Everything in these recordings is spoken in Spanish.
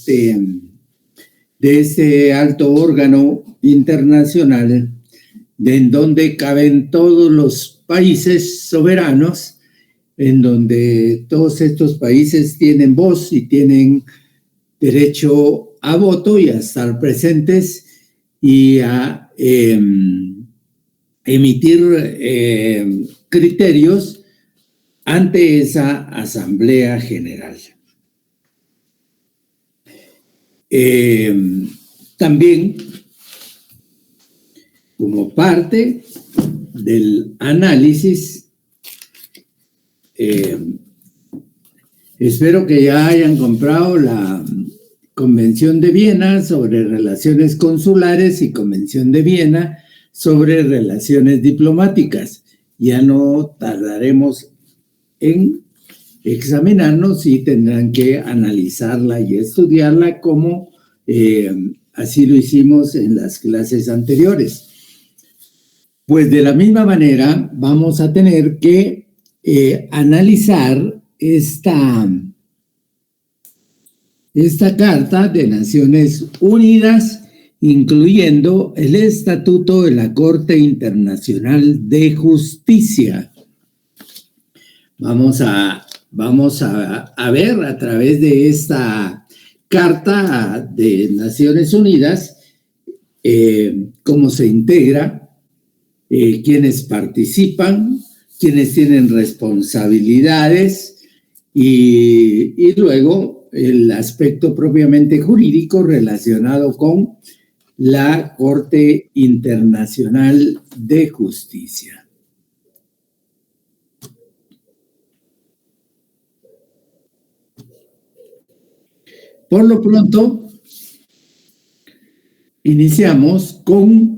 de este alto órgano internacional, en donde caben todos los países soberanos, en donde todos estos países tienen voz y tienen derecho a voto y a estar presentes y a emitir criterios ante esa Asamblea General. También, como parte del análisis, espero que ya hayan comprado la Convención de Viena sobre Relaciones Consulares y Convención de Viena sobre Relaciones Diplomáticas. Ya no tardaremos en examinarnos y tendrán que analizarla y estudiarla como así lo hicimos en las clases anteriores. Pues de la misma manera vamos a tener que analizar esta Carta de Naciones Unidas, incluyendo el Estatuto de la Corte Internacional de Justicia. Vamos a ver a través de esta Carta de Naciones Unidas cómo se integra, quiénes participan, quiénes tienen responsabilidades y luego el aspecto propiamente jurídico relacionado con la Corte Internacional de Justicia. Por lo pronto, iniciamos con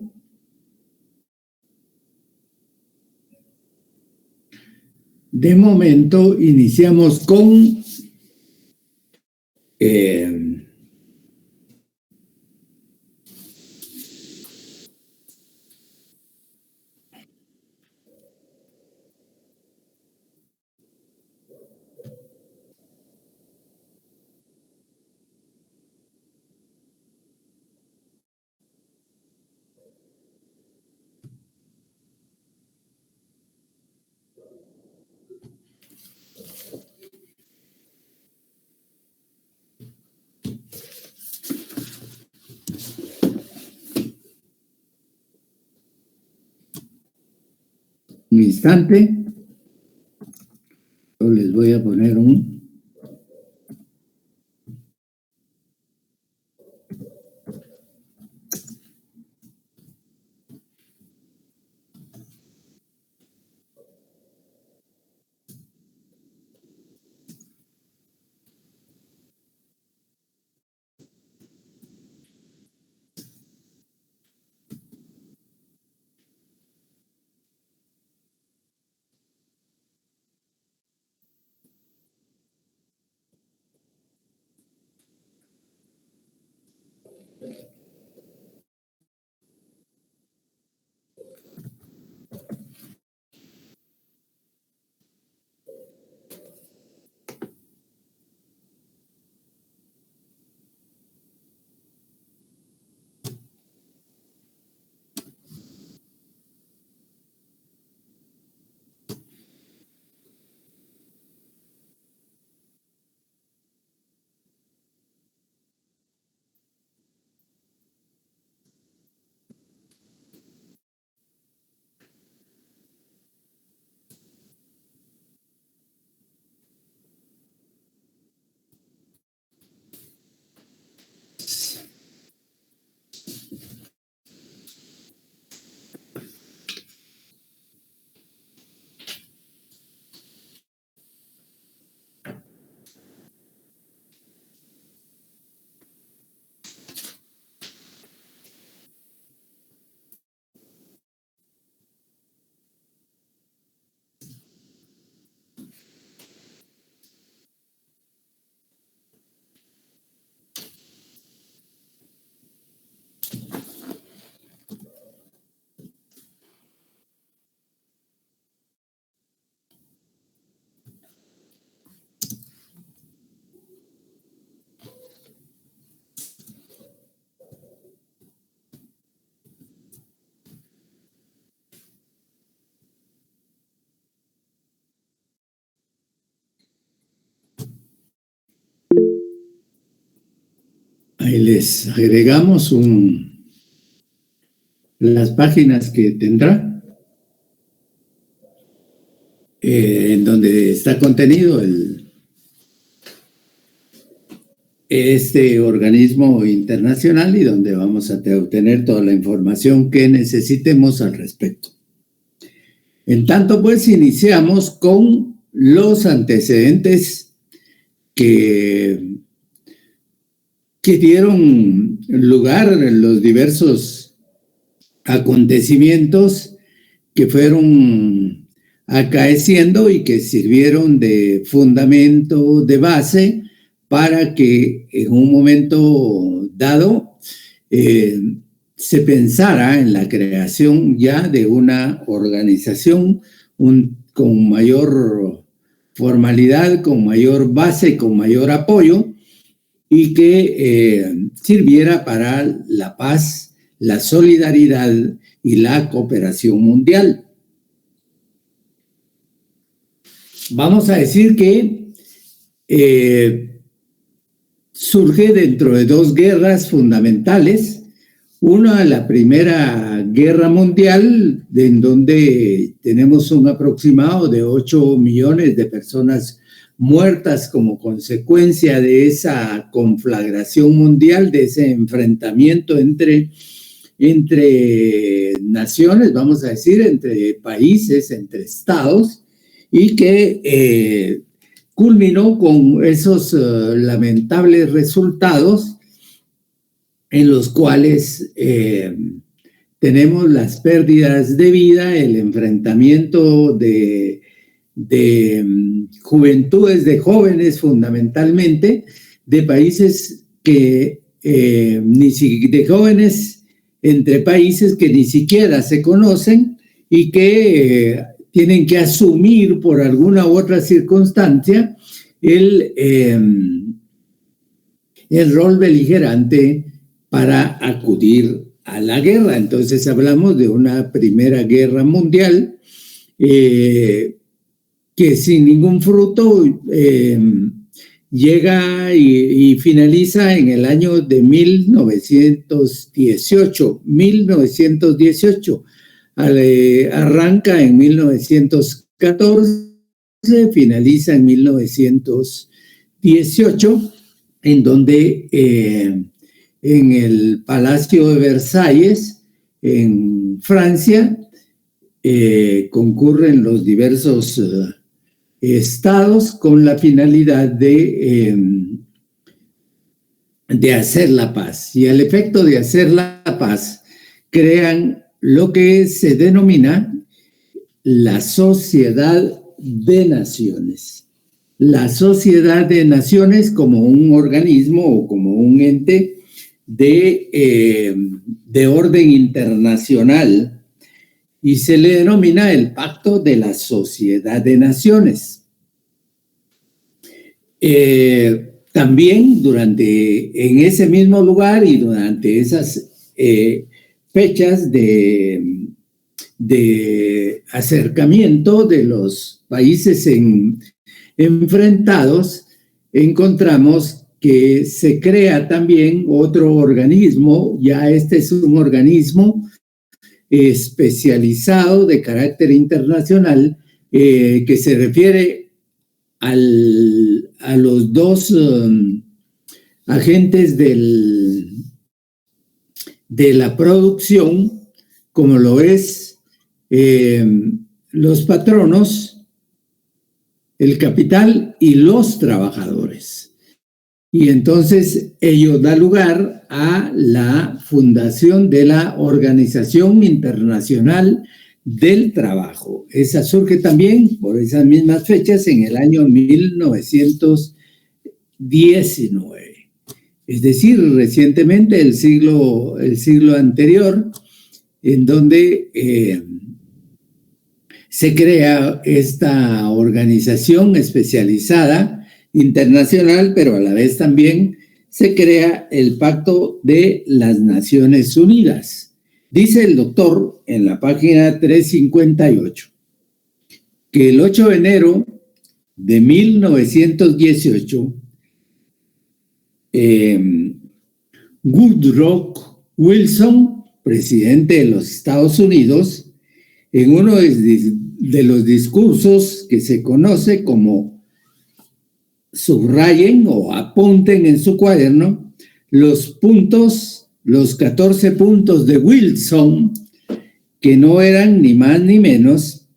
un instante. Yo les voy a poner un... Ahí les agregamos las páginas que tendrá, en donde está contenido este organismo internacional y donde vamos a obtener toda la información que necesitemos al respecto. En tanto, pues, iniciamos con los antecedentes que dieron lugar a los diversos acontecimientos que fueron acaeciendo y que sirvieron de fundamento, de base, para que en un momento dado se pensara en la creación ya de una organización con mayor formalidad, con mayor base, con mayor apoyo, y que sirviera para la paz, la solidaridad y la cooperación mundial. Vamos a decir que surge dentro de dos guerras fundamentales. Una, la Primera Guerra Mundial, en donde tenemos un aproximado de 8 millones de personas muertas como consecuencia de esa conflagración mundial, de ese enfrentamiento entre naciones, vamos a decir, entre países, entre estados, y que culminó con esos lamentables resultados en los cuales tenemos las pérdidas de vida, el enfrentamiento de juventudes, de jóvenes fundamentalmente, de países que, de jóvenes entre países que ni siquiera se conocen y que tienen que asumir por alguna u otra circunstancia el rol beligerante para acudir a la guerra. Entonces hablamos de una Primera Guerra Mundial que sin ningún fruto llega y finaliza en el año de 1918. Arranca en 1914, finaliza en 1918, en donde en el Palacio de Versalles, en Francia, concurren los diversos estados con la finalidad de hacer la paz. Y al efecto de hacer la paz, crean lo que se denomina la Sociedad de Naciones. La Sociedad de Naciones como un organismo o como un ente de orden internacional, y se le denomina el Pacto de la Sociedad de Naciones. También en ese mismo lugar y durante esas fechas de acercamiento de los países enfrentados, encontramos que se crea también otro organismo. Ya este es un organismo especializado de carácter internacional, que se refiere a los dos agentes de la producción, como lo es los patronos, el capital y los trabajadores. Y entonces ello da lugar a la fundación de la Organización Internacional del Trabajo. Esa surge también por esas mismas fechas en el año 1919. Es decir, recientemente, el siglo anterior, en donde se crea esta organización especializada internacional, pero a la vez también se crea el Pacto de las Naciones Unidas. Dice el doctor en la página 358 que el 8 de enero de 1918 Woodrow Wilson, presidente de los Estados Unidos, en uno de los discursos que se conoce como subrayen o apunten en su cuaderno los 14 puntos de Wilson, que no eran ni más ni menos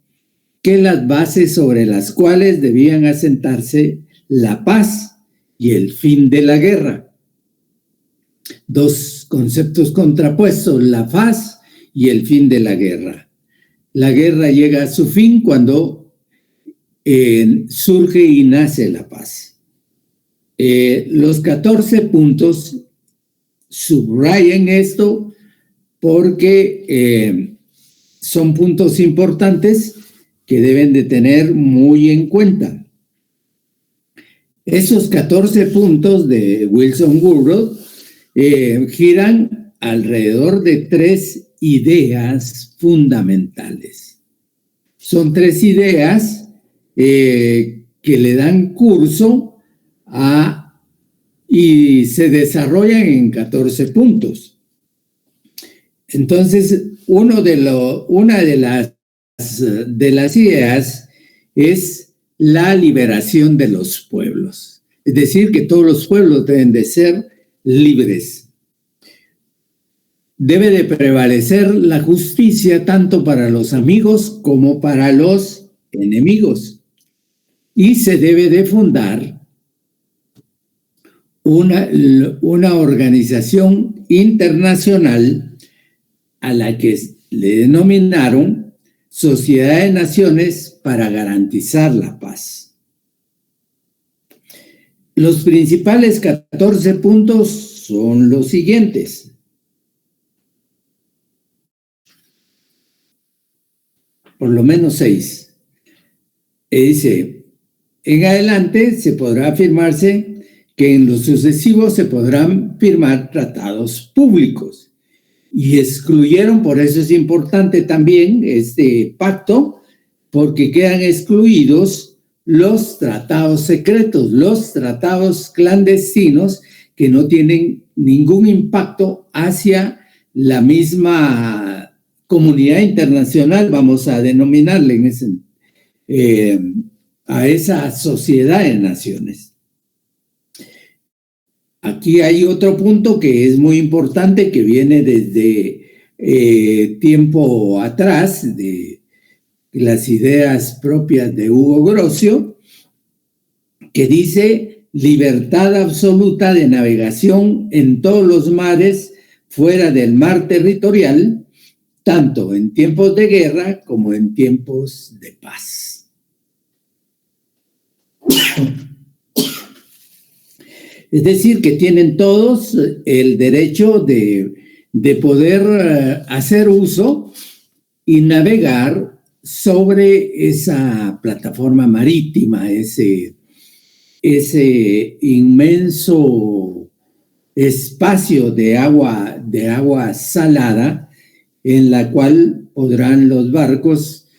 que las bases sobre las cuales debían asentarse la paz y el fin de la guerra. Dos conceptos contrapuestos, la paz y el fin de la guerra. La guerra llega a su fin cuando surge y nace la paz. Los 14 puntos subrayen esto porque son puntos importantes que deben de tener muy en cuenta. Esos 14 puntos de Wilson Woodrow giran alrededor de 3 ideas fundamentales. Son 3 ideas que le dan curso y se desarrollan en 14 puntos. Entonces, una de las ideas es la liberación de los pueblos. Es decir, que todos los pueblos deben de ser libres. Debe de prevalecer la justicia tanto para los amigos como para los enemigos. Y se debe de fundar una organización internacional a la que le denominaron Sociedad de Naciones para garantizar la paz. Los principales 14 puntos son los siguientes. Por lo menos 6. Dice, en adelante se podrá afirmarse que en lo sucesivo se podrán firmar tratados públicos. Y excluyeron, por eso es importante también este pacto, porque quedan excluidos los tratados secretos, los tratados clandestinos que no tienen ningún impacto hacia la misma comunidad internacional, vamos a denominarle a esa sociedad de naciones. Aquí hay otro punto que es muy importante, que viene desde tiempo atrás, de las ideas propias de Hugo Grocio, que dice libertad absoluta de navegación en todos los mares fuera del mar territorial, tanto en tiempos de guerra como en tiempos de paz. Es decir, que tienen todos el derecho de poder hacer uso y navegar sobre esa plataforma marítima, ese inmenso espacio de agua salada en la cual podrán los barcos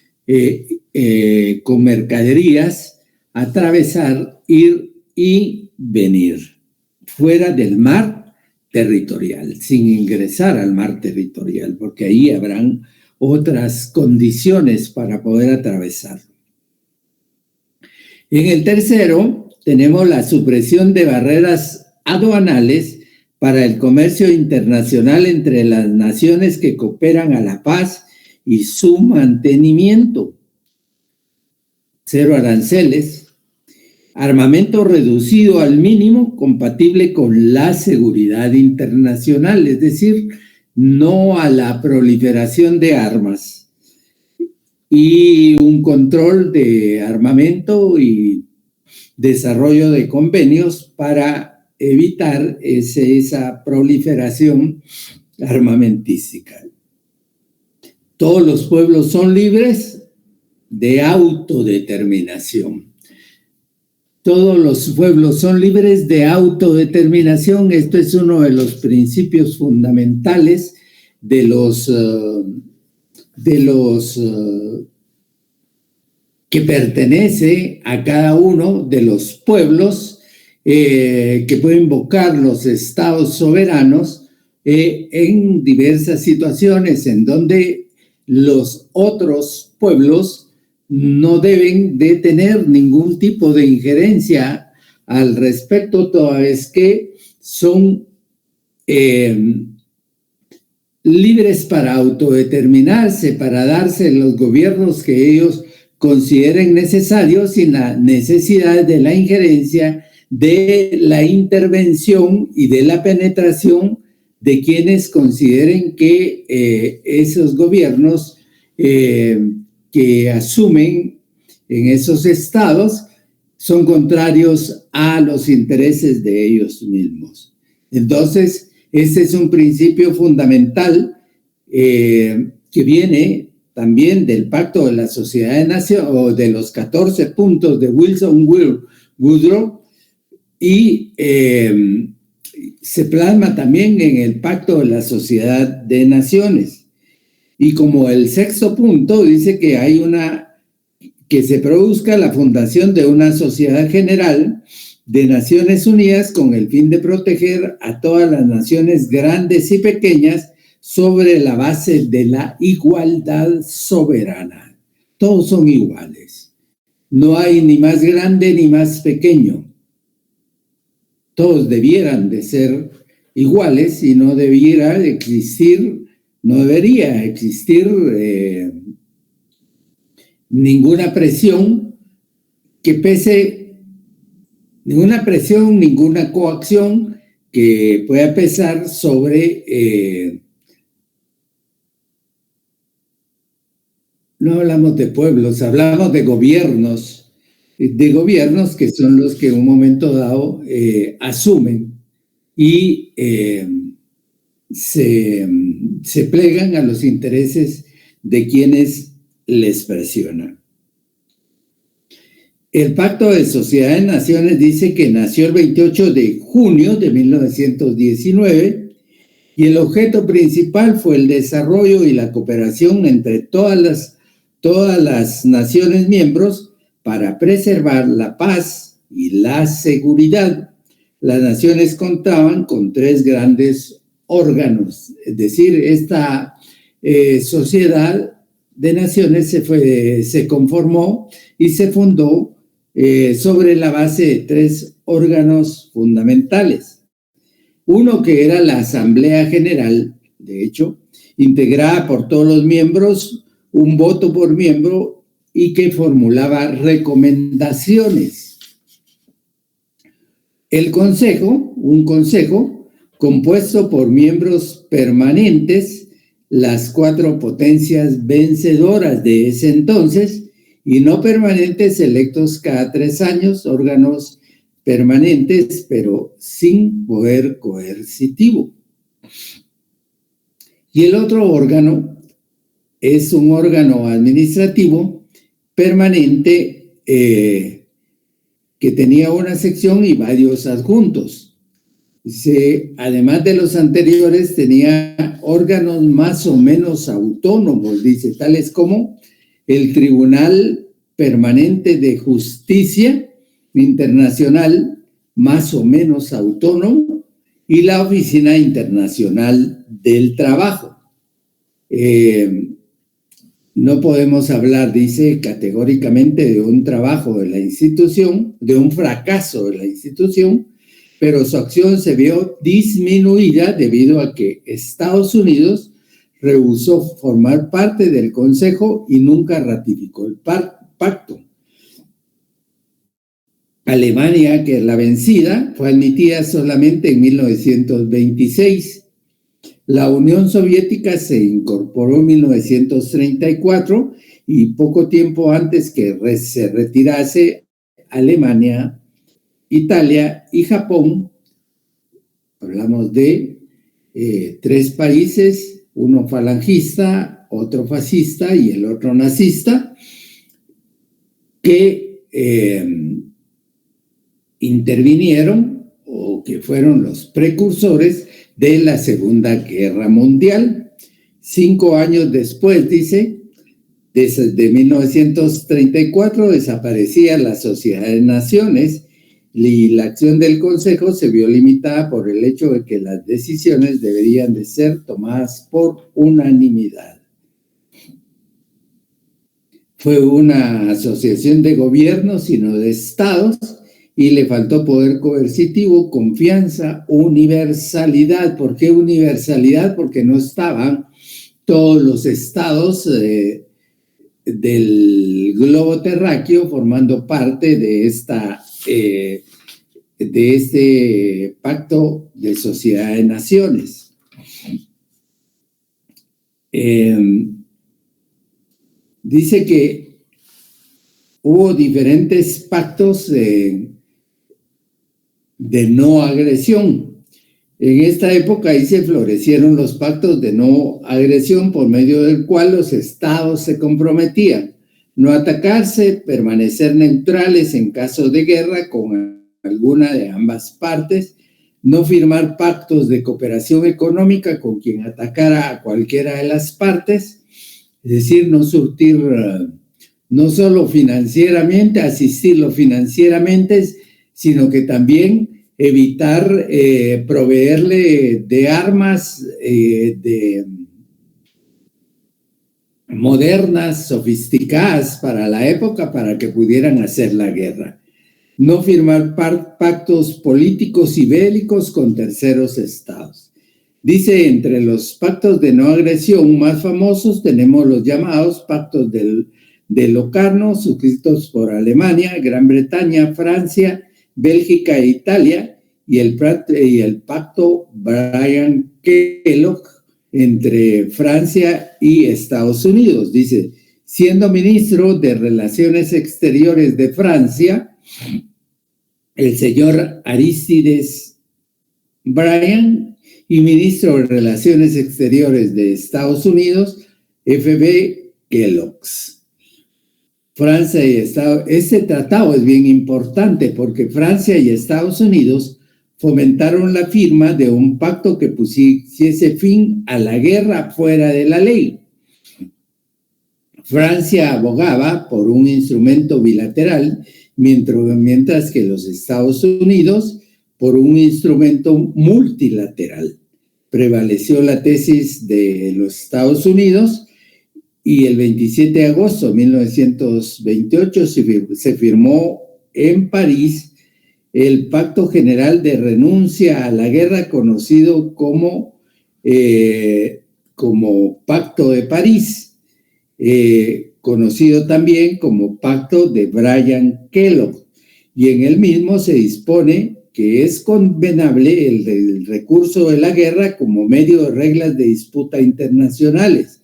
con mercaderías atravesar, ir y venir fuera del mar territorial, sin ingresar al mar territorial, porque ahí habrán otras condiciones para poder atravesar. En el tercero, tenemos la supresión de barreras aduanales para el comercio internacional entre las naciones que cooperan a la paz y su mantenimiento. 0 aranceles. Armamento reducido al mínimo compatible con la seguridad internacional, es decir, no a la proliferación de armas, y un control de armamento y desarrollo de convenios para evitar esa proliferación armamentística. Todos los pueblos son libres de autodeterminación. Todos los pueblos son libres de autodeterminación. Esto es uno de los principios fundamentales de los que pertenece a cada uno de los pueblos que puede invocar los estados soberanos en diversas situaciones en donde los otros pueblos no deben de tener ningún tipo de injerencia al respecto, toda vez que son libres para autodeterminarse, para darse los gobiernos que ellos consideren necesarios sin la necesidad de la injerencia, de la intervención y de la penetración de quienes consideren que esos gobiernos que asumen en esos estados son contrarios a los intereses de ellos mismos. Entonces, este es un principio fundamental que viene también del Pacto de la Sociedad de Naciones, o de los 14 puntos de Wilson Woodrow, y se plasma también en el Pacto de la Sociedad de Naciones. Y como el sexto punto dice que que se produzca la fundación de una sociedad general de Naciones Unidas con el fin de proteger a todas las naciones grandes y pequeñas sobre la base de la igualdad soberana. Todos son iguales. No hay ni más grande ni más pequeño. Todos debieran de ser iguales y no debería existir ninguna presión que pese, ninguna coacción que pueda pesar sobre, no hablamos de pueblos, hablamos de gobiernos que son los que en un momento dado asumen y se plegan a los intereses de quienes les presionan. El Pacto de Sociedad de Naciones dice que nació el 28 de junio de 1919 y el objeto principal fue el desarrollo y la cooperación entre todas las naciones miembros para preservar la paz y la seguridad. Las naciones contaban con 3 grandes órganos, es decir, esta sociedad de naciones se conformó y se fundó sobre la base de 3 órganos fundamentales. Uno que era la Asamblea General, de hecho, integrada por todos los miembros, un voto por miembro, y que formulaba recomendaciones. El Consejo, un consejo compuesto por miembros permanentes, las 4 potencias vencedoras de ese entonces, y no permanentes electos cada 3 años, órganos permanentes, pero sin poder coercitivo. Y el otro órgano es un órgano administrativo permanente que tenía una sección y varios adjuntos. Además de los anteriores, tenía órganos más o menos autónomos, dice, tales como el Tribunal Permanente de Justicia Internacional, más o menos autónomo, y la Oficina Internacional del Trabajo. No podemos hablar, dice, categóricamente de un trabajo de la institución, de un fracaso de la institución, pero su acción se vio disminuida debido a que Estados Unidos rehusó formar parte del Consejo y nunca ratificó el pacto. Alemania, que es la vencida, fue admitida solamente en 1926. La Unión Soviética se incorporó en 1934 y poco tiempo antes que se retirase Alemania, Italia y Japón. Hablamos de 3 países, uno falangista, otro fascista y el otro nazista, que intervinieron o que fueron los precursores de la Segunda Guerra Mundial. 5 años después, dice, desde 1934 desaparecía la Sociedad de Naciones y la acción del Consejo se vio limitada por el hecho de que las decisiones deberían de ser tomadas por unanimidad. Fue una asociación de gobiernos y no de estados, y le faltó poder coercitivo, confianza, universalidad. ¿Por qué universalidad? Porque no estaban todos los estados del globo terráqueo formando parte de este pacto de sociedad de naciones. Dice que hubo diferentes pactos de no agresión. En esta época ahí se florecieron los pactos de no agresión, por medio del cual los estados se comprometían no atacarse, permanecer neutrales en caso de guerra con alguna de ambas partes, no firmar pactos de cooperación económica con quien atacara a cualquiera de las partes, es decir, no surtir, no solo financieramente, asistirlo financieramente, sino que también evitar proveerle de armas modernas, sofisticadas para la época, para que pudieran hacer la guerra. No firmar pactos políticos y bélicos con terceros estados. Dice, entre los pactos de no agresión más famosos tenemos los llamados pactos de Locarno, suscritos por Alemania, Gran Bretaña, Francia, Bélgica e Italia, y el pacto Bryan-Kellogg entre Francia y Estados Unidos. Dice, siendo ministro de Relaciones Exteriores de Francia, el señor Aristides Bryan, y ministro de Relaciones Exteriores de Estados Unidos, F.B. Kellogg. Francia y Estados... Este tratado es bien importante porque Francia y Estados Unidos fomentaron la firma de un pacto que pusiese fin a la guerra fuera de la ley. Francia abogaba por un instrumento bilateral, mientras que los Estados Unidos por un instrumento multilateral. Prevaleció la tesis de los Estados Unidos y el 27 de agosto de 1928 se firmó en París el Pacto General de Renuncia a la Guerra, conocido como Pacto de París, conocido también como Pacto de Bryan-Kellogg, y en el mismo se dispone que es convenable el recurso de la guerra como medio de reglas de disputa internacionales.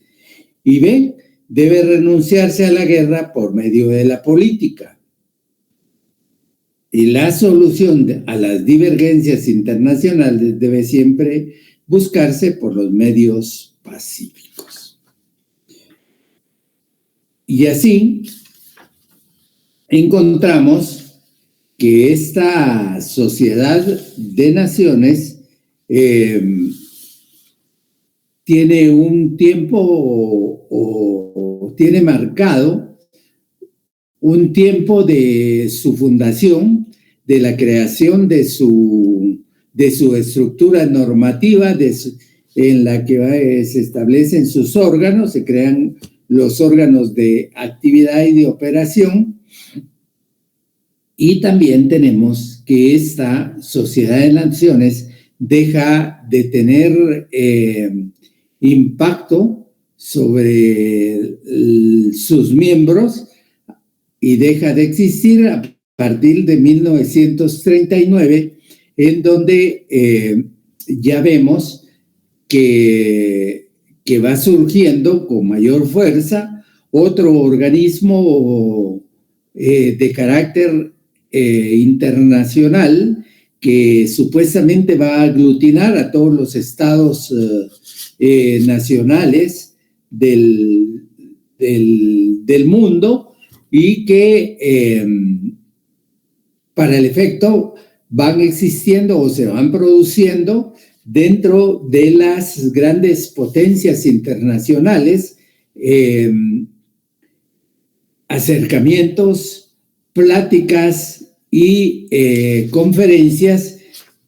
Y B, debe renunciarse a la guerra por medio de la política. Y la solución a las divergencias internacionales debe siempre buscarse por los medios pacíficos. Y así encontramos que esta sociedad de naciones tiene un tiempo o tiene marcado un tiempo de su fundación, de la creación de su estructura normativa, en la que se establecen sus órganos, se crean los órganos de actividad y de operación. Y también tenemos que esta sociedad de naciones deja de tener impacto sobre sus miembros y deja de existir a partir de 1939, en donde ya vemos que va surgiendo con mayor fuerza otro organismo de carácter internacional que supuestamente va a aglutinar a todos los estados nacionales del mundo y que para el efecto van existiendo o se van produciendo dentro de las grandes potencias internacionales acercamientos, pláticas y conferencias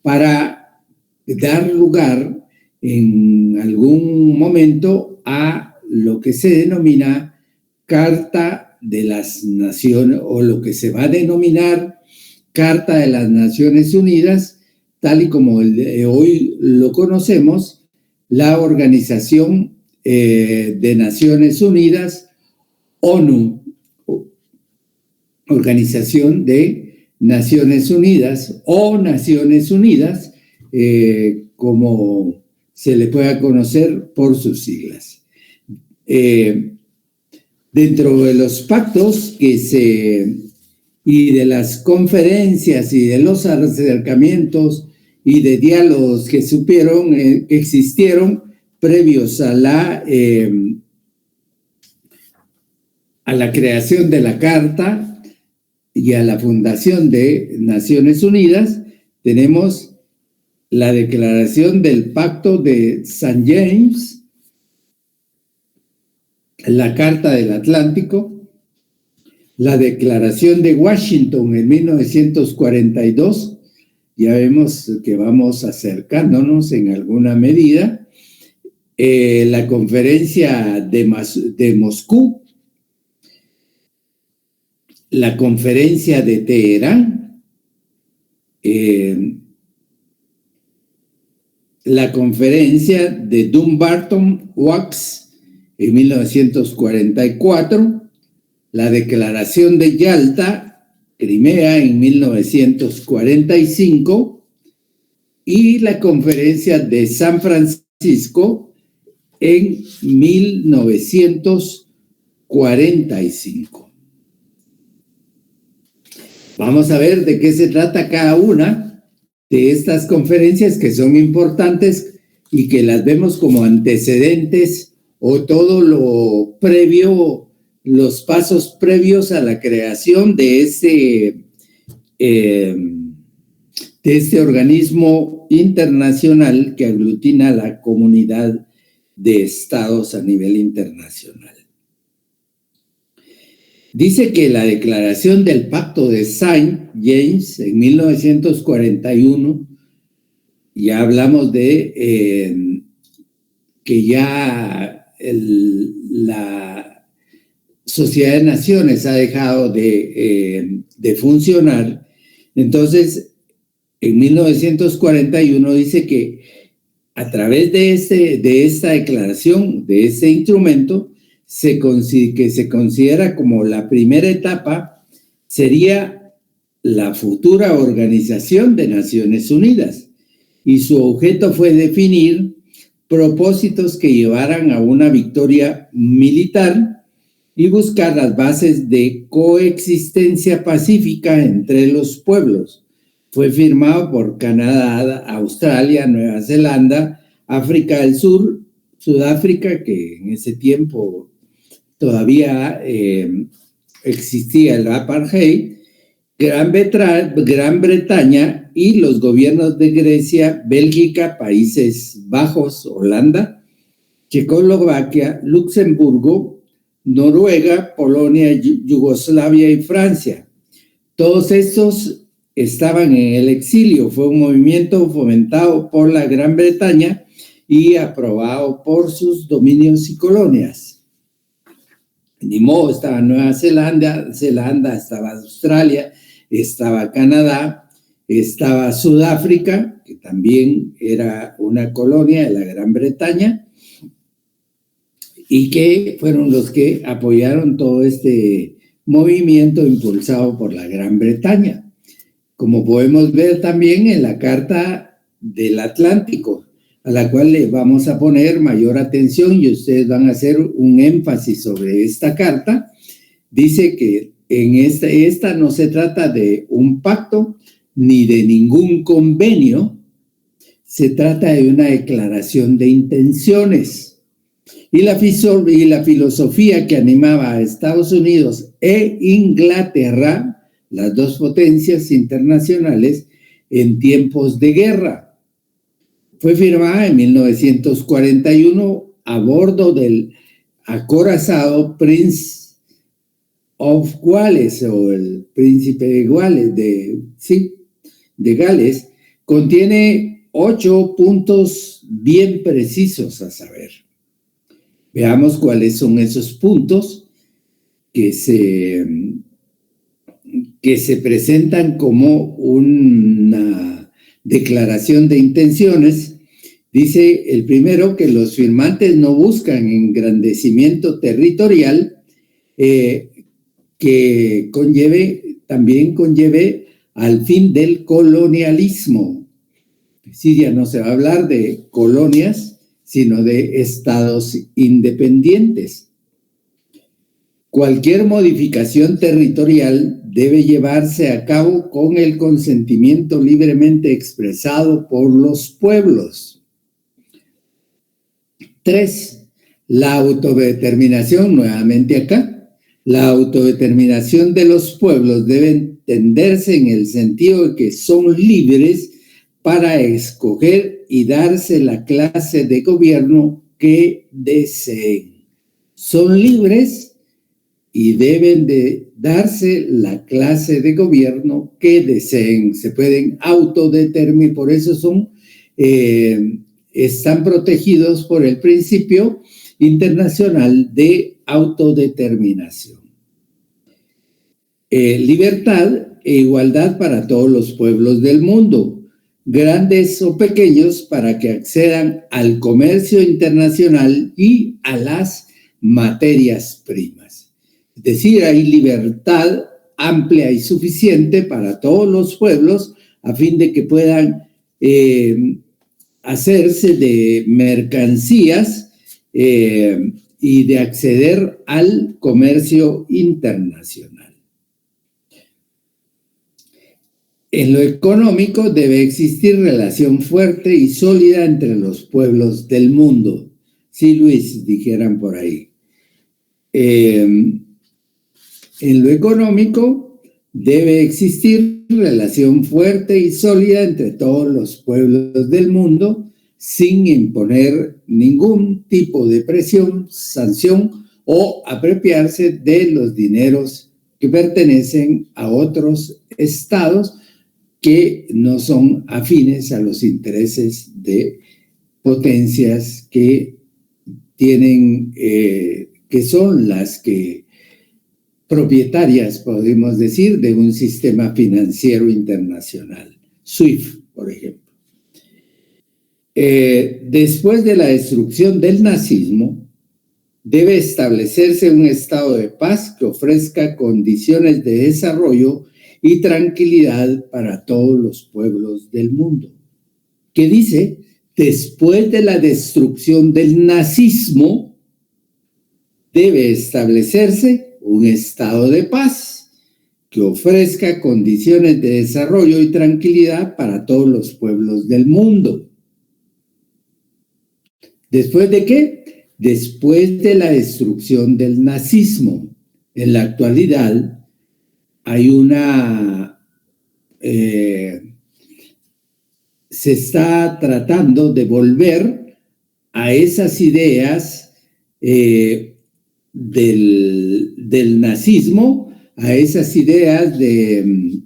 para dar lugar en algún momento a lo que se denomina Carta de las Naciones, o lo que se va a denominar Carta de las Naciones Unidas, tal y como hoy lo conocemos, la Organización de Naciones Unidas, ONU, Organización de Naciones Unidas o Naciones Unidas, como se le pueda conocer por sus siglas. Dentro de los pactos y de las conferencias y de los acercamientos y de diálogos que existieron previos a la creación de la Carta y a la fundación de Naciones Unidas, tenemos la Declaración del Pacto de St. James, la Carta del Atlántico, la Declaración de Washington en 1942, ya vemos que vamos acercándonos en alguna medida, la Conferencia de Moscú, la Conferencia de Teherán, la Conferencia de Dumbarton Oaks en 1944, la Declaración de Yalta, Crimea, en 1945, y la Conferencia de San Francisco en 1945. Vamos a ver de qué se trata cada una de estas conferencias, que son importantes y que las vemos como antecedentes o todo lo previo, los pasos previos a la creación de este organismo internacional que aglutina a la comunidad de estados a nivel internacional. Dice que la declaración del Pacto de St. James en 1941, ya hablamos de que ya la Sociedad de Naciones ha dejado de funcionar. Entonces, en 1941 dice que a través de esta declaración, de este instrumento, que se considera como la primera etapa, sería la futura Organización de Naciones Unidas, y su objeto fue definir propósitos que llevaran a una victoria militar y buscar las bases de coexistencia pacífica entre los pueblos. Fue firmado por Canadá, Australia, Nueva Zelanda, África del Sur, Sudáfrica, que en ese tiempo todavía existía el apartheid, Gran Bretaña y los gobiernos de Grecia, Bélgica, Países Bajos, Holanda, Checoslovaquia, Luxemburgo, Noruega, Polonia, Yugoslavia y Francia. Todos estos estaban en el exilio. Fue un movimiento fomentado por la Gran Bretaña y aprobado por sus dominios y colonias. Ni modo, estaba Nueva Zelanda, estaba Australia, estaba Canadá, estaba Sudáfrica, que también era una colonia de la Gran Bretaña, y que fueron los que apoyaron todo este movimiento impulsado por la Gran Bretaña. Como podemos ver también en la Carta del Atlántico, a la cual le vamos a poner mayor atención y ustedes van a hacer un énfasis sobre esta carta. Dice que en esta no se trata de un pacto ni de ningún convenio, se trata de una declaración de intenciones. Y la filosofía que animaba a Estados Unidos e Inglaterra, las dos potencias internacionales, en tiempos de guerra. Fue firmada en 1941 a bordo del acorazado Prince of Wales, o el príncipe de Gales, de Gales, contiene 8 puntos bien precisos a saber. Veamos cuáles son esos puntos que se presentan como una declaración de intenciones. Dice el primero que los firmantes no buscan engrandecimiento territorial que también conlleve al fin del colonialismo. Sí, ya no se va a hablar de colonias, sino de estados independientes. Cualquier modificación territorial debe llevarse a cabo con el consentimiento libremente expresado por los pueblos. 3. La autodeterminación, nuevamente acá, la autodeterminación de los pueblos debe entenderse en el sentido de que son libres para escoger y darse la clase de gobierno que deseen. Son libres y deben de darse la clase de gobierno que deseen. Se pueden autodeterminar, por eso están protegidos por el principio internacional de autodeterminación. Libertad e igualdad para todos los pueblos del mundo, grandes o pequeños, para que accedan al comercio internacional y a las materias primas. Es decir, hay libertad amplia y suficiente para todos los pueblos a fin de que puedan hacerse de mercancías y de acceder al comercio internacional. En lo económico debe existir relación fuerte y sólida entre los pueblos del mundo. Sí, Luis, dijeran por ahí. En lo económico debe existir relación fuerte y sólida entre todos los pueblos del mundo, sin imponer ningún tipo de presión, sanción o apropiarse de los dineros que pertenecen a otros estados que no son afines a los intereses de potencias que tienen, que son las que propietarias, podemos decir, de un sistema financiero internacional, SWIFT, por ejemplo. Después de la destrucción del nazismo, debe establecerse un estado de paz que ofrezca condiciones de desarrollo y tranquilidad para todos los pueblos del mundo. ¿Qué dice? Después de la destrucción del nazismo, debe establecerse un estado de paz que ofrezca condiciones de desarrollo y tranquilidad para todos los pueblos del mundo. ¿Después de qué? Después de la destrucción del nazismo. En la actualidad hay se está tratando de volver a esas ideas del nazismo, a esas ideas de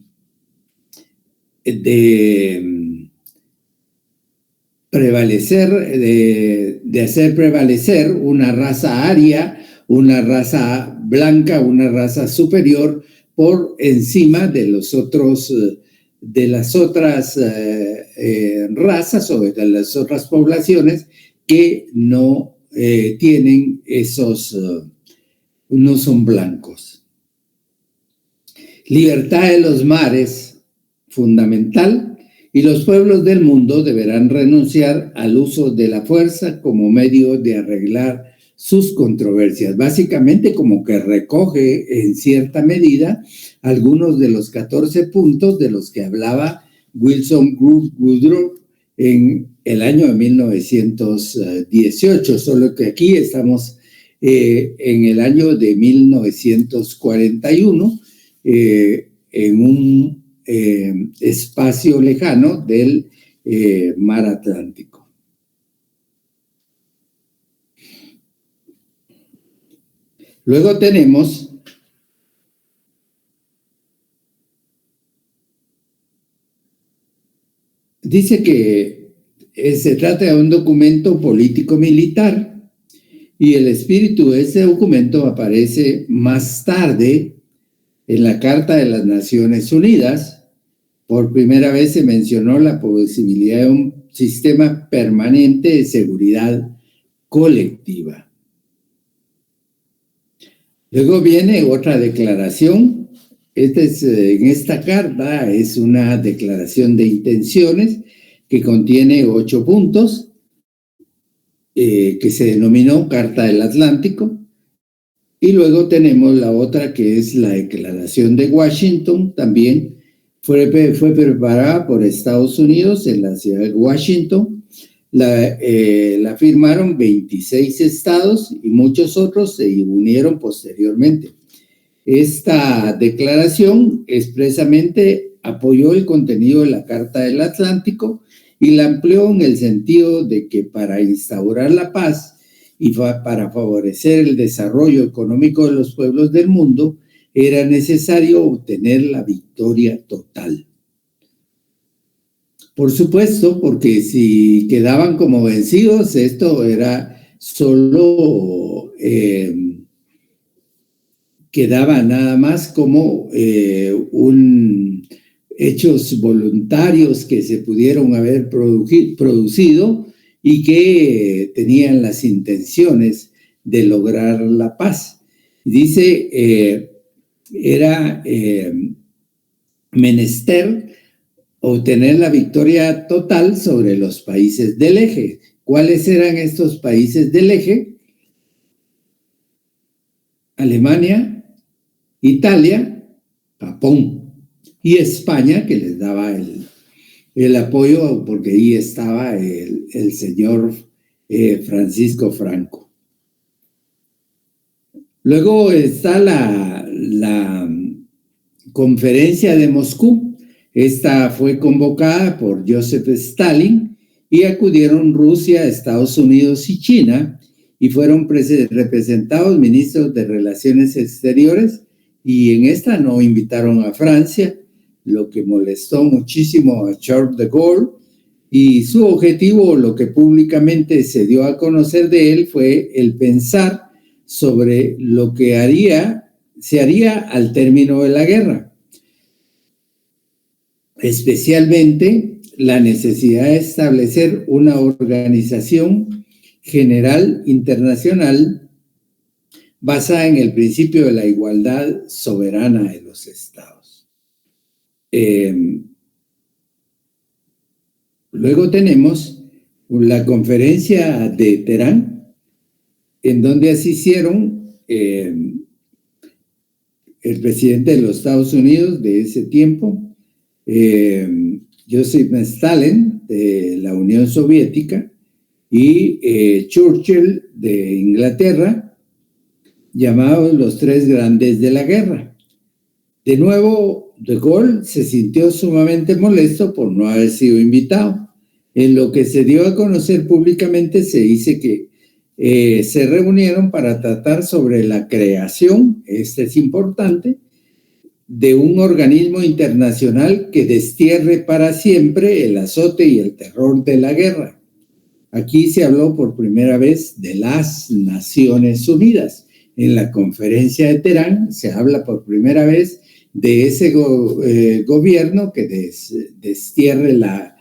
prevalecer, de hacer prevalecer una raza aria, una raza blanca, una raza superior por encima de los otros, de las otras razas o de las otras poblaciones que no tienen esos, no son blancos. Libertad de los mares, fundamental. Y los pueblos del mundo deberán renunciar al uso de la fuerza como medio de arreglar sus controversias. Básicamente como que recoge en cierta medida algunos de los 14 puntos de los que hablaba Wilson Woodruff en el año de 1918, solo que aquí estamos en el año de 1941, en un espacio lejano del mar Atlántico. Luego tenemos dice que se trata de un documento político-militar y el espíritu de ese documento aparece más tarde en la Carta de las Naciones Unidas. Por primera vez se mencionó la posibilidad de un sistema permanente de seguridad colectiva. Luego viene otra declaración. En esta carta es una declaración de intenciones que contiene 8 puntos, que se denominó Carta del Atlántico. Y luego tenemos la otra, que es la Declaración de Washington. También fue preparada por Estados Unidos en la ciudad de Washington. La firmaron 26 estados y muchos otros se unieron posteriormente. Esta declaración expresamente apoyó el contenido de la Carta del Atlántico y la amplió en el sentido de que para instaurar la paz y para favorecer el desarrollo económico de los pueblos del mundo, era necesario obtener la victoria total. Por supuesto, porque si quedaban como vencidos, esto era solo, quedaba nada más como hechos voluntarios que se pudieron haber producido y que tenían las intenciones de lograr la paz. Dice, era menester obtener la victoria total sobre los países del eje. ¿Cuáles eran estos países del eje? Alemania, Italia, Japón y España, que les daba el apoyo porque ahí estaba el señor Francisco Franco. Luego está la conferencia de Moscú. Esta fue convocada por Joseph Stalin y acudieron Rusia, Estados Unidos y China y fueron representados ministros de Relaciones Exteriores, y en esta no invitaron a Francia, lo que molestó muchísimo a Charles de Gaulle, y su objetivo, lo que públicamente se dio a conocer de él, fue el pensar sobre lo que se haría al término de la guerra, especialmente la necesidad de establecer una organización general internacional basada en el principio de la igualdad soberana de los estados. Luego tenemos la conferencia de Teherán, en donde asistieron el presidente de los Estados Unidos de ese tiempo, Joseph Stalin de la Unión Soviética y Churchill de Inglaterra, llamados los 3 grandes de la guerra. De nuevo, de Gaulle se sintió sumamente molesto por no haber sido invitado. En lo que se dio a conocer públicamente se dice que se reunieron para tratar sobre la creación, este es importante, de un organismo internacional que destierre para siempre el azote y el terror de la guerra. Aquí se habló por primera vez de las Naciones Unidas. En la conferencia de Teherán se habla por primera vez de ese gobierno que destierre la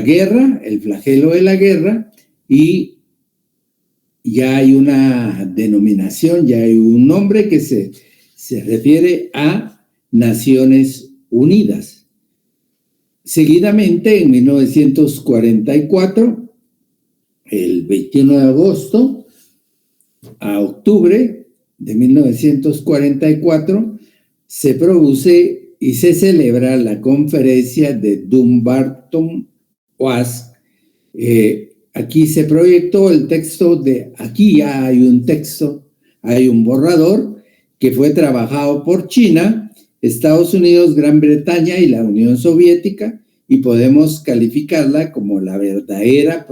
guerra, el flagelo de la guerra, y ya hay una denominación, ya hay un nombre que se refiere a Naciones Unidas. Seguidamente, en 1944, el 21 de agosto a octubre de 1944, se produce y se celebra la conferencia de Dumbarton-Oise. Aquí se proyectó el texto aquí ya hay un texto, hay un borrador que fue trabajado por China, Estados Unidos, Gran Bretaña y la Unión Soviética, y podemos calificarla como la verdadera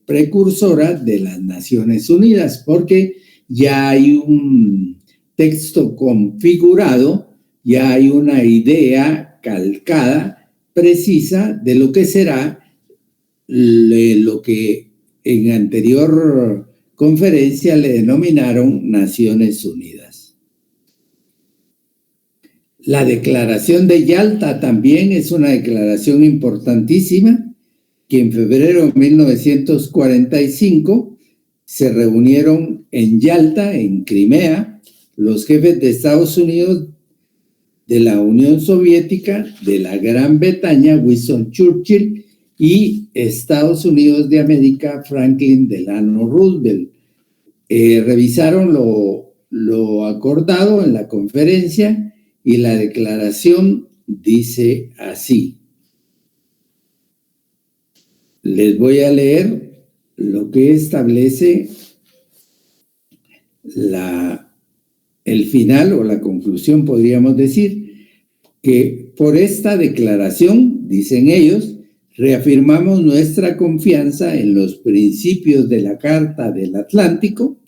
precursora de las Naciones Unidas, porque ya hay un texto configurado, ya hay una idea calcada precisa de lo que será lo que en anterior conferencia le denominaron Naciones Unidas. La declaración de Yalta también es una declaración importantísima, que en febrero de 1945 se reunieron en Yalta, en Crimea, los jefes de Estados Unidos, de la Unión Soviética, de la Gran Bretaña, Winston Churchill, y Estados Unidos de América, Franklin Delano Roosevelt. Revisaron lo acordado en la conferencia y la declaración dice así. Les voy a leer lo que establece el final o la conclusión, podríamos decir, que por esta declaración, dicen ellos, reafirmamos nuestra confianza en los principios de la Carta del Atlántico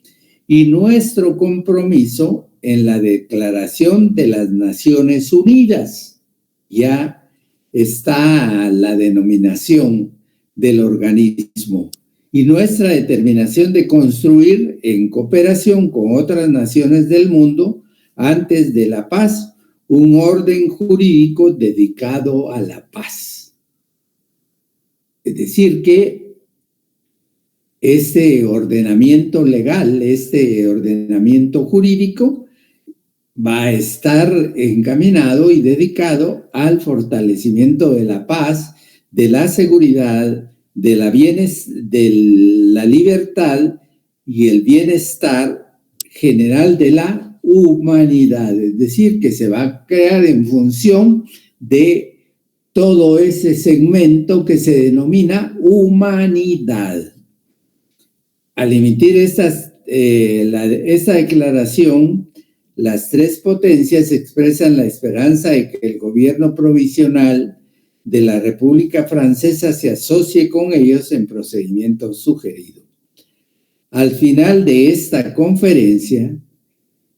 y nuestro compromiso en la Declaración de las Naciones Unidas. Ya está la denominación del organismo y nuestra determinación de construir en cooperación con otras naciones del mundo, antes de la paz, un orden jurídico dedicado a la paz. Es decir, que este ordenamiento legal, este ordenamiento jurídico, va a estar encaminado y dedicado al fortalecimiento de la paz, de la seguridad, de la libertad y el bienestar general de la humanidad. Es decir, que se va a crear en función de todo ese segmento que se denomina humanidad. Al emitir esta declaración, las tres potencias expresan la esperanza de que el gobierno provisional de la República Francesa se asocie con ellos en procedimientos sugeridos. Al final de esta conferencia,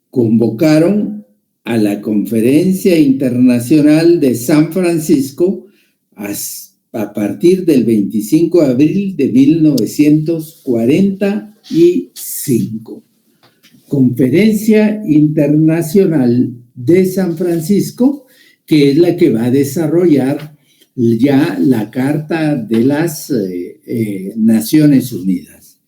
convocaron a la Conferencia Internacional de San Francisco a partir del 25 de abril de 1945. Conferencia Internacional de San Francisco, que es la que va a desarrollar ya la Carta de las Naciones Unidas.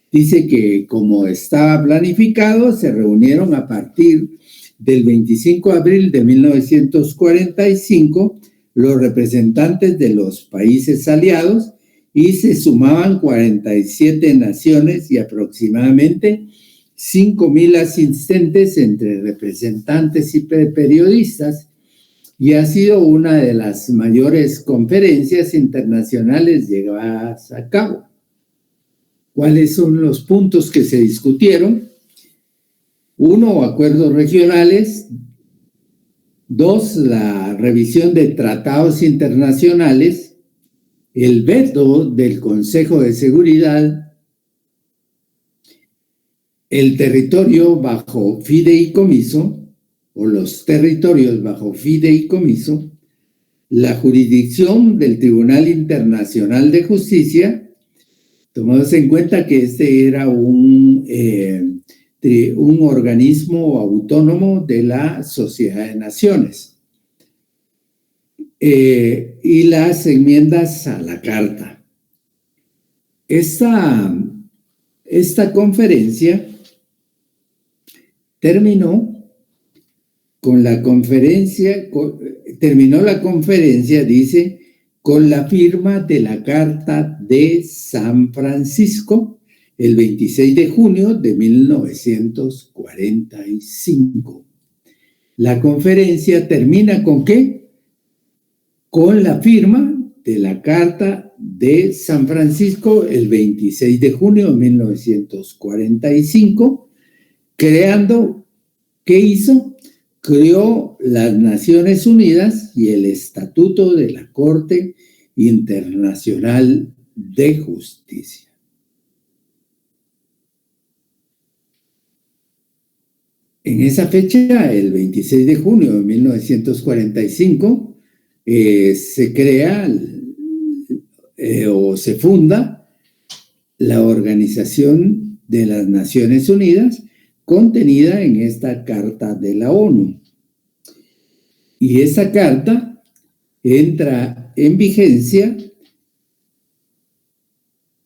Dice que, como estaba planificado, se reunieron a partir del 25 de abril de 1945 los representantes de los países aliados y se sumaban 47 naciones y aproximadamente 5,000 asistentes entre representantes y periodistas, y ha sido una de las mayores conferencias internacionales llevadas a cabo. ¿Cuáles son los puntos que se discutieron? 1, acuerdos regionales. 2, la revisión de tratados internacionales. El veto del Consejo de Seguridad. El territorio bajo fideicomiso, o los territorios bajo fideicomiso. La jurisdicción del Tribunal Internacional de Justicia, tomando en cuenta que este era un organismo autónomo de la Sociedad de Naciones, y las enmiendas a la Carta. Esta conferencia terminó la conferencia, dice, con la firma de la Carta de San Francisco el 26 de junio de 1945. La conferencia termina ¿con qué? Con la firma de la Carta de San Francisco el 26 de junio de 1945, creando, ¿qué hizo? Creó las Naciones Unidas y el Estatuto de la Corte Internacional de Justicia. En esa fecha, el 26 de junio de 1945, se crea o se funda la Organización de las Naciones Unidas, contenida en esta Carta de la ONU. Y esa carta entra en vigencia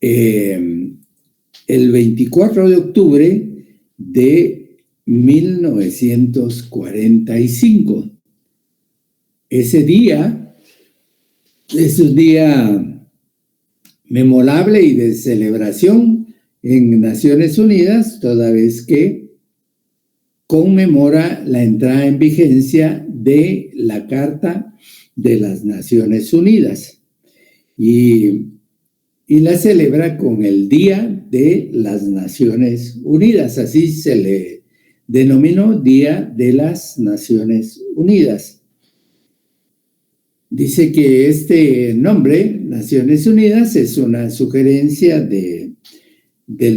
el 24 de octubre de 1945. Ese día es un día memorable y de celebración en Naciones Unidas, toda vez que conmemora la entrada en vigencia de la Carta de las Naciones Unidas y la celebra con el Día de las Naciones Unidas. Así se le denominó Día de las Naciones Unidas. Dice que este nombre, Naciones Unidas, es una sugerencia del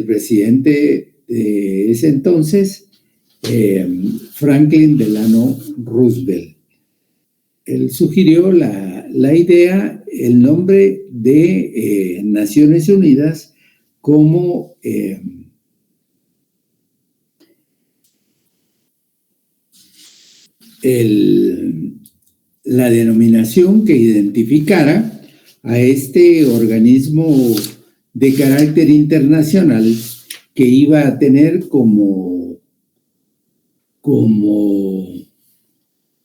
presidente de ese entonces, Franklin Delano Roosevelt. Él sugirió la idea, el nombre de Naciones Unidas como la denominación que identificara a este organismo de carácter internacional que iba a tener como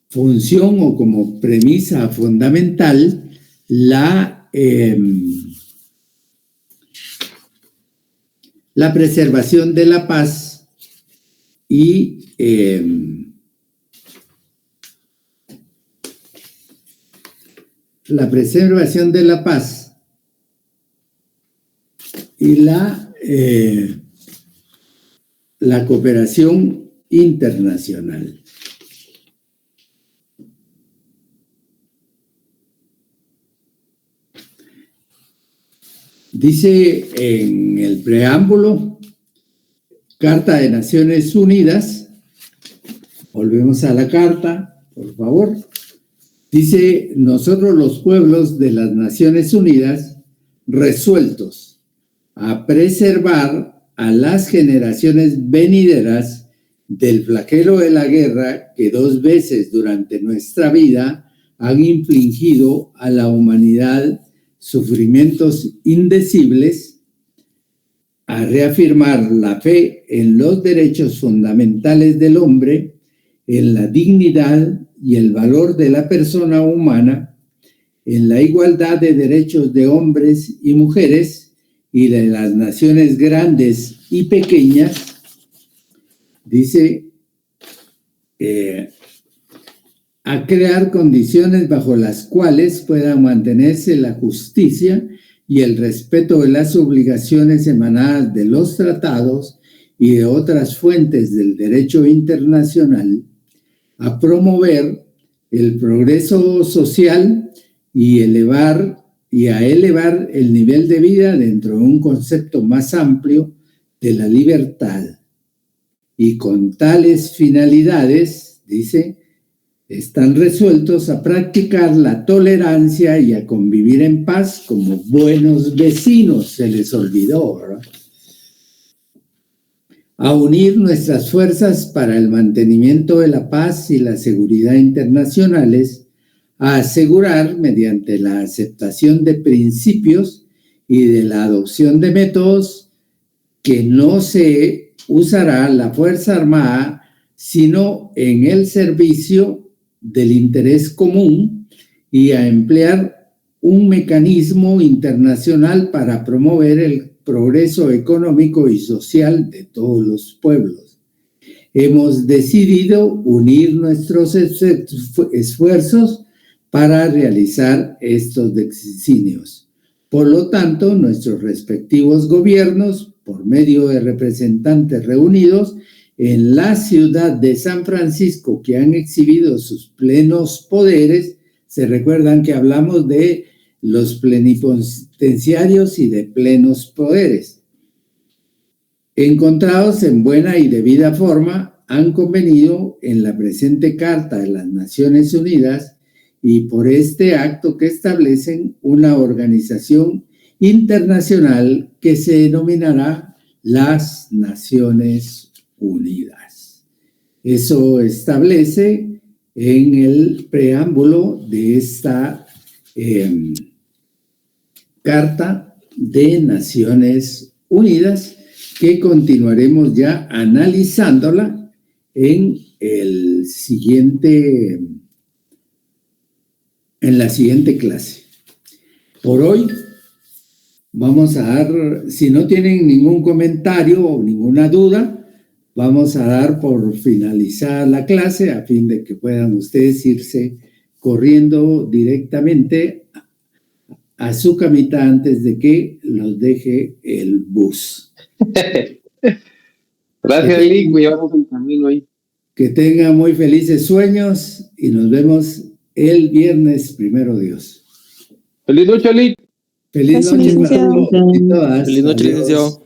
función o como premisa fundamental la preservación de la paz y la preservación de la paz y la cooperación internacional. Dice en el preámbulo, Carta de Naciones Unidas, volvemos a la carta, por favor. Dice: nosotros los pueblos de las Naciones Unidas, resueltos a preservar a las generaciones venideras del flagelo de la guerra que 2 veces durante nuestra vida han infligido a la humanidad sufrimientos indecibles, a reafirmar la fe en los derechos fundamentales del hombre, en la dignidad y el valor de la persona humana, en la igualdad de derechos de hombres y mujeres y de las naciones grandes y pequeñas. Dice, a crear condiciones bajo las cuales pueda mantenerse la justicia y el respeto de las obligaciones emanadas de los tratados y de otras fuentes del derecho internacional, a promover el progreso social y a elevar el nivel de vida dentro de un concepto más amplio de la libertad. Y con tales finalidades, dice, están resueltos a practicar la tolerancia y a convivir en paz como buenos vecinos. Se les olvidó, ¿verdad? A unir nuestras fuerzas para el mantenimiento de la paz y la seguridad internacionales, a asegurar, mediante la aceptación de principios y de la adopción de métodos, que no se usará la fuerza armada sino en el servicio del interés común, y a emplear un mecanismo internacional para promover el progreso económico y social de todos los pueblos. Hemos decidido unir nuestros esfuerzos para realizar estos designios. Por lo tanto, nuestros respectivos gobiernos, por medio de representantes reunidos en la ciudad de San Francisco, que han exhibido sus plenos poderes, se recuerdan que hablamos de los plenipotenciarios y de plenos poderes, encontrados en buena y debida forma, han convenido en la presente Carta de las Naciones Unidas y por este acto que establecen una organización internacional que se denominará las Naciones Unidas. Eso establece en el preámbulo de esta Carta de Naciones Unidas, que continuaremos ya analizándola en la siguiente clase. Por hoy vamos a dar, si no tienen ningún comentario o ninguna duda, vamos a dar por finalizada la clase a fin de que puedan ustedes irse corriendo directamente a su camita antes de que los deje el bus. Gracias, Lick, me llevamos el camino ahí. Que tengan muy felices sueños y nos vemos el viernes, primero Dios. Feliz noche, Lick. Feliz noche para todos y todas. Feliz noche, licenciado.